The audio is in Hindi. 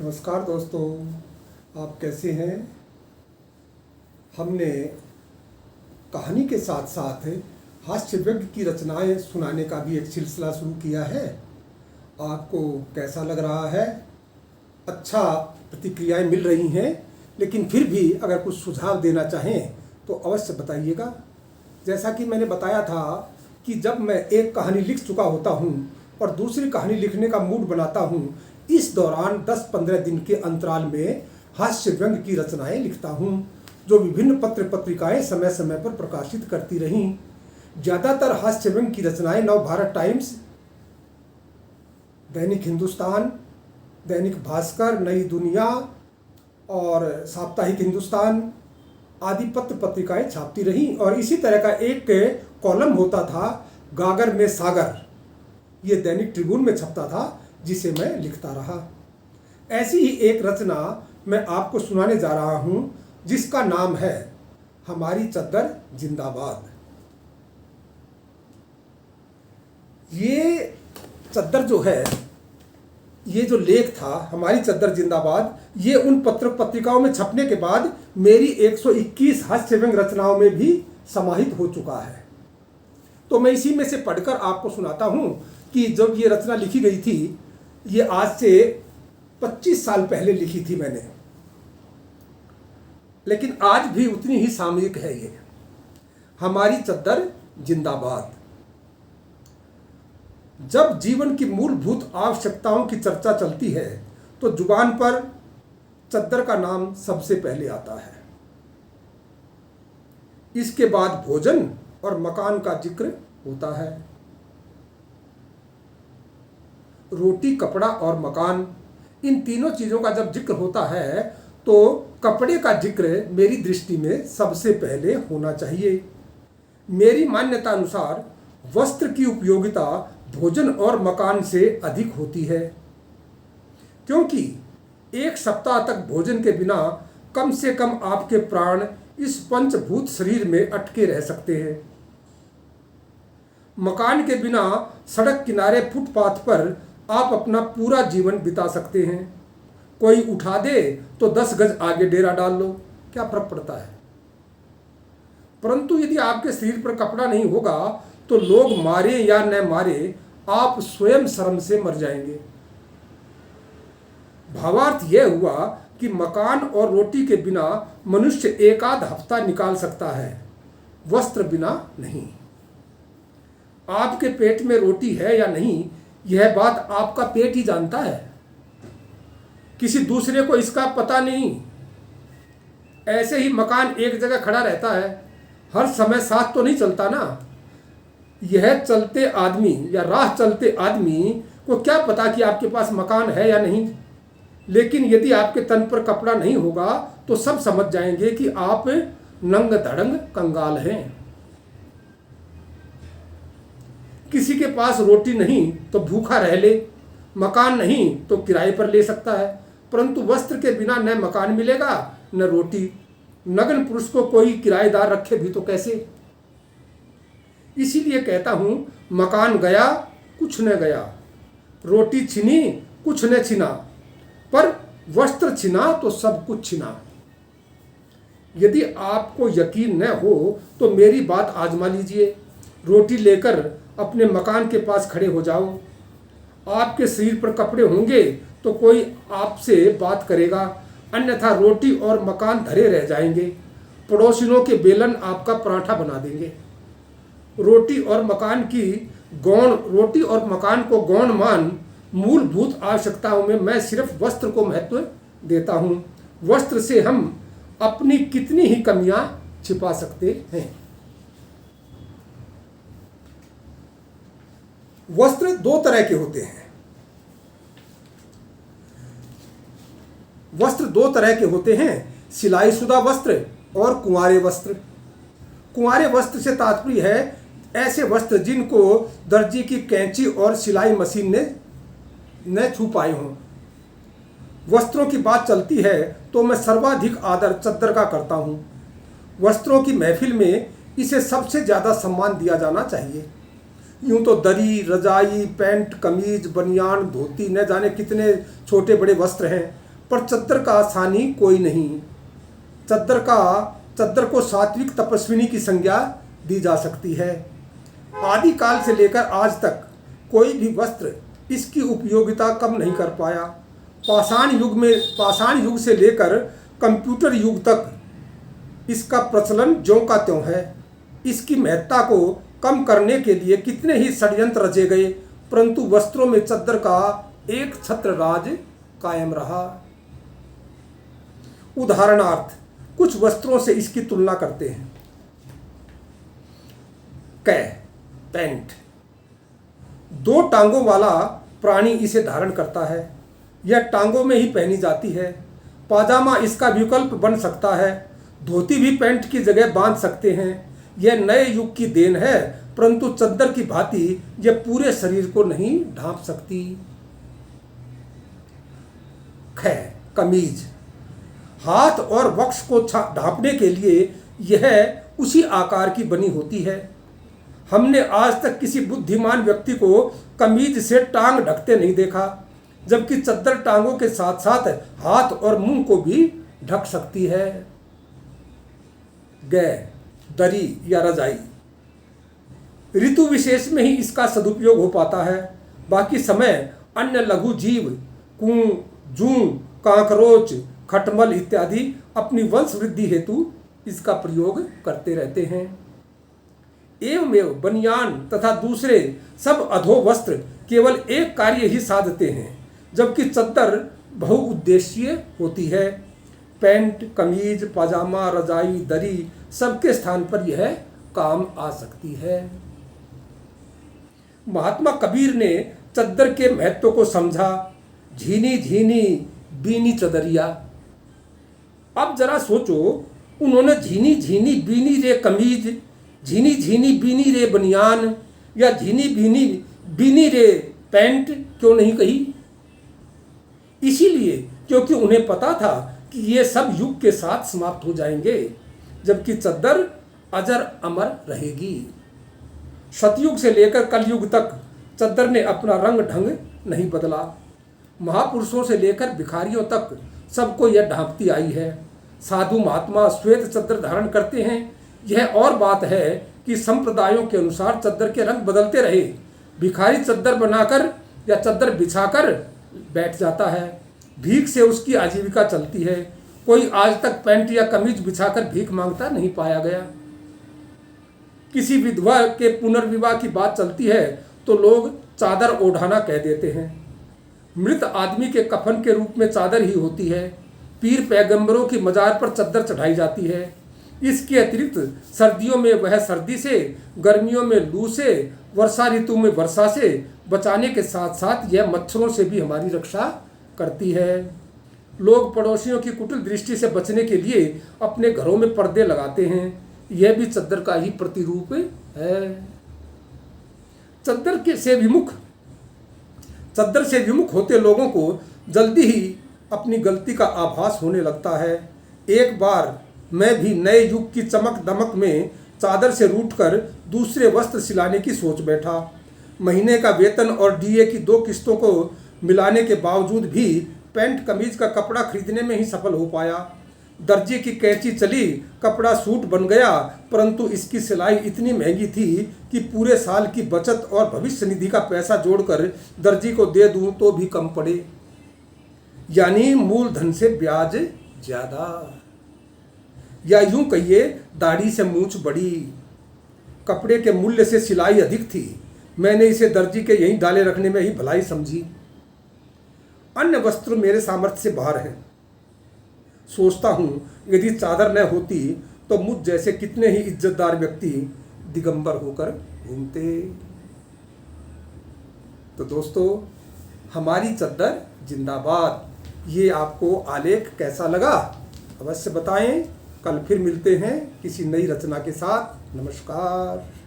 नमस्कार दोस्तों, आप कैसे हैं। हमने कहानी के साथ साथ हास्य व्यंग्य की रचनाएं सुनाने का भी एक सिलसिला शुरू किया है। आपको कैसा लग रहा है? अच्छा, प्रतिक्रियाएं मिल रही हैं, लेकिन फिर भी अगर कुछ सुझाव देना चाहें तो अवश्य बताइएगा। जैसा कि मैंने बताया था कि जब मैं एक कहानी लिख चुका होता हूं और दूसरी कहानी लिखने का मूड बनाता हूं, इस दौरान 10-15 दिन के अंतराल में हास्य व्यंग्य की रचनाएं लिखता हूं, जो विभिन्न पत्र पत्रिकाएं समय समय पर प्रकाशित करती रहीं। ज़्यादातर हास्य व्यंग्य की रचनाएं नवभारत टाइम्स, दैनिक हिंदुस्तान, दैनिक भास्कर, नई दुनिया और साप्ताहिक हिंदुस्तान आदि पत्र पत्रिकाएं छापती रहीं। और इसी तरह का एक कॉलम होता था, गागर में सागर, ये दैनिक ट्रिब्यून में छपता था, जिसे मैं लिखता रहा। ऐसी ही एक रचना मैं आपको सुनाने जा रहा हूं, जिसका नाम है हमारी चद्दर जिंदाबाद। ये चद्दर जो है, ये जो लेख था हमारी चद्दर जिंदाबाद, ये उन पत्र पत्रिकाओं में छपने के बाद मेरी 121 हास्य व्यंग्य रचनाओं में भी समाहित हो चुका है। तो मैं इसी में से पढ़कर आपको सुनाता हूं कि जब ये रचना लिखी गई थी, ये आज से 25 साल पहले लिखी थी मैंने, लेकिन आज भी उतनी ही सामयिक है ये। हमारी चद्दर जिंदाबाद। जब जीवन की मूलभूत आवश्यकताओं की चर्चा चलती है तो जुबान पर चद्दर का नाम सबसे पहले आता है। इसके बाद भोजन और मकान का जिक्र होता है। रोटी, कपड़ा और मकान, इन तीनों चीज़ों का जब जिक्र होता है तो कपड़े का जिक्र मेरी दृष्टि में सबसे पहले होना चाहिए। मेरी मान्यता अनुसार वस्त्र की उपयोगिता भोजन और मकान से अधिक होती है, क्योंकि एक सप्ताह तक भोजन के बिना कम से कम आपके प्राण इस पंचभूत शरीर में अटके रह सकते हैं। मकान के बिना सड़क किनारे फुटपाथ पर आप अपना पूरा जीवन बिता सकते हैं। कोई उठा दे तो 10 गज आगे डेरा डाल लो, क्या फर्क पड़ता है। परंतु यदि आपके शरीर पर कपड़ा नहीं होगा तो लोग मारे या न मारे, आप स्वयं शर्म से मर जाएंगे। भावार्थ यह हुआ कि मकान और रोटी के बिना मनुष्य एक आध हफ्ता निकाल सकता है, वस्त्र बिना नहीं। आपके पेट में रोटी है या नहीं, यह बात आपका पेट ही जानता है, किसी दूसरे को इसका पता नहीं। ऐसे ही मकान एक जगह खड़ा रहता है, हर समय साथ तो नहीं चलता ना। यह चलते आदमी या राह चलते आदमी को क्या पता कि आपके पास मकान है या नहीं। लेकिन यदि आपके तन पर कपड़ा नहीं होगा तो सब समझ जाएंगे कि आप नंग धड़ंग कंगाल हैं। किसी के पास रोटी नहीं तो भूखा रह ले, मकान नहीं तो किराए पर ले सकता है, परंतु वस्त्र के बिना न मकान मिलेगा न रोटी। नग्न पुरुष को कोई किराएदार रखे भी तो कैसे। इसीलिए कहता हूं, मकान गया कुछ न गया, रोटी छिनी कुछ न छिना, पर वस्त्र छिना तो सब कुछ छिना। यदि आपको यकीन न हो तो मेरी बात आजमा लीजिए। रोटी लेकर अपने मकान के पास खड़े हो जाओ। आपके शरीर पर कपड़े होंगे तो कोई आपसे बात करेगा, अन्यथा रोटी और मकान धरे रह जाएंगे। पड़ोसियों के बेलन आपका पराठा बना देंगे। रोटी और मकान को गौण मान मूलभूत आवश्यकताओं में मैं सिर्फ वस्त्र को महत्व देता हूं। वस्त्र से हम अपनी कितनी ही कमियां छिपा सकते हैं। वस्त्र दो तरह के होते हैं। वस्त्र दो तरह के होते हैं, सिलाईशुदा वस्त्र और कुंवारे वस्त्र। कुंवारे वस्त्र से तात्पर्य है ऐसे वस्त्र जिनको दर्जी की कैंची और सिलाई मशीन ने न छू पाए हों। वस्त्रों की बात चलती है तो मैं सर्वाधिक आदर चद्दर का करता हूं। वस्त्रों की महफिल में इसे सबसे ज़्यादा सम्मान दिया जाना चाहिए। यूं तो दरी, रजाई, पैंट, कमीज, बनियान, धोती, न जाने कितने छोटे बड़े वस्त्र हैं, पर चद्दर का आसानी कोई नहीं। चद्दर को सात्विक तपस्विनी की संज्ञा दी जा सकती है। आदिकाल से लेकर आज तक कोई भी वस्त्र इसकी उपयोगिता कम नहीं कर पाया। पाषाण युग से लेकर कंप्यूटर युग तक इसका प्रचलन ज्यों का त्यों है। इसकी महत्ता को कम करने के लिए कितने ही षड्यंत्र रचे गए, परंतु वस्त्रों में चद्दर का एक छत्र राज कायम रहा। उदाहरणार्थ कुछ वस्त्रों से इसकी तुलना करते हैं। पैंट, 2 टांगों वाला प्राणी इसे धारण करता है। यह टांगों में ही पहनी जाती है। पाजामा इसका विकल्प बन सकता है। धोती भी पैंट की जगह बांध सकते हैं। यह नए युग की देन है, परंतु चद्दर की भांति यह पूरे शरीर को नहीं ढांप सकती। कमीज, हाथ और वक्ष को ढांपने के लिए यह उसी आकार की बनी होती है। हमने आज तक किसी बुद्धिमान व्यक्ति को कमीज से टांग ढकते नहीं देखा, जबकि चद्दर टांगों के साथ साथ हाथ और मुंह को भी ढक सकती है। दरी या रजाई, ऋतु विशेष में ही इसका सदुपयोग हो पाता है। बाकी समय अन्य लघु जीव कूं, जूं, कांकरोच, खटमल इत्यादि अपनी वंश वृद्धि हेतु इसका प्रयोग करते रहते हैं। एवमेव बनियान तथा दूसरे सब अधो वस्त्र केवल एक कार्य ही साधते हैं, जबकि चद्दर बहुउद्देशीय होती है। पैंट, कमीज, पाजामा, रजाई, दरी सबके स्थान पर यह काम आ सकती है। महात्मा कबीर ने चद्दर के महत्व को समझा। झीनी झीनी बीनी चदरिया। अब जरा सोचो, उन्होंने झीनी झीनी बीनी रे कमीज, झीनी झीनी बीनी रे बनियान या झीनी बीनी बीनी रे पैंट क्यों नहीं कही? इसीलिए क्योंकि उन्हें पता था कि ये सब युग के साथ समाप्त हो जाएंगे, जबकि चद्दर अजर अमर रहेगी। सतयुग से लेकर कलयुग तक चद्दर ने अपना रंग ढंग नहीं बदला। महापुरुषों से लेकर भिखारियों तक सबको यह ढांपती आई है। साधु महात्मा श्वेत चद्दर धारण करते हैं। यह और बात है कि संप्रदायों के अनुसार चद्दर के रंग बदलते रहे। भिखारी चद्दर बनाकर या चद्दर बिछाकर बैठ जाता है। भीख से उसकी आजीविका चलती है। कोई आज तक पैंट या कमीज बिछाकर भीख मांगता नहीं पाया गया। किसी विधवा के पुनर्विवाह की बात चलती है तो लोग चादर ओढ़ाना कह देते हैं। मृत आदमी के कफन के रूप में चादर ही होती है। पीर पैगंबरों की मजार पर चद्दर चढ़ाई जाती है। इसके अतिरिक्त सर्दियों में वह सर्दी से, गर्मियों में लू से, वर्षा ऋतु में वर्षा से बचाने के साथ साथ यह मच्छरों से भी हमारी रक्षा करती है। लोग पड़ोसियों की कुटिल दृष्टि से बचने के लिए अपने घरों में पर्दे लगाते हैं। यह भी चद्दर का ही प्रतिरूप है। चद्दर से विमुख होते लोगों को जल्दी ही अपनी गलती का आभास होने लगता है। एक बार मैं भी नए युग की चमक दमक में चादर से रूठकर दूसरे वस्त्र सिलाने की सोच बैठा। महीने का वेतन और डीए की 2 किस्तों को मिलाने के बावजूद भी पैंट कमीज का कपड़ा खरीदने में ही सफल हो पाया। दर्जी की कैंची चली, कपड़ा सूट बन गया, परंतु इसकी सिलाई इतनी महंगी थी कि पूरे साल की बचत और भविष्य निधि का पैसा जोड़कर दर्जी को दे दूं तो भी कम पड़े। यानी मूलधन से ब्याज ज्यादा, या यूं कहिए दाढ़ी से मूंछ बड़ी। कपड़े के मूल्य से सिलाई अधिक थी। मैंने इसे दर्जी के यहीं डाले रखने में ही भलाई समझी। अन्य वस्त्र मेरे सामर्थ्य से बाहर हैं। सोचता हूँ यदि चादर न होती तो मुझ जैसे कितने ही इज्जतदार व्यक्ति दिगंबर होकर घूमते। तो दोस्तों, हमारी चद्दर जिंदाबाद। ये आपको आलेख कैसा लगा अवश्य बताएं। कल फिर मिलते हैं किसी नई रचना के साथ। नमस्कार।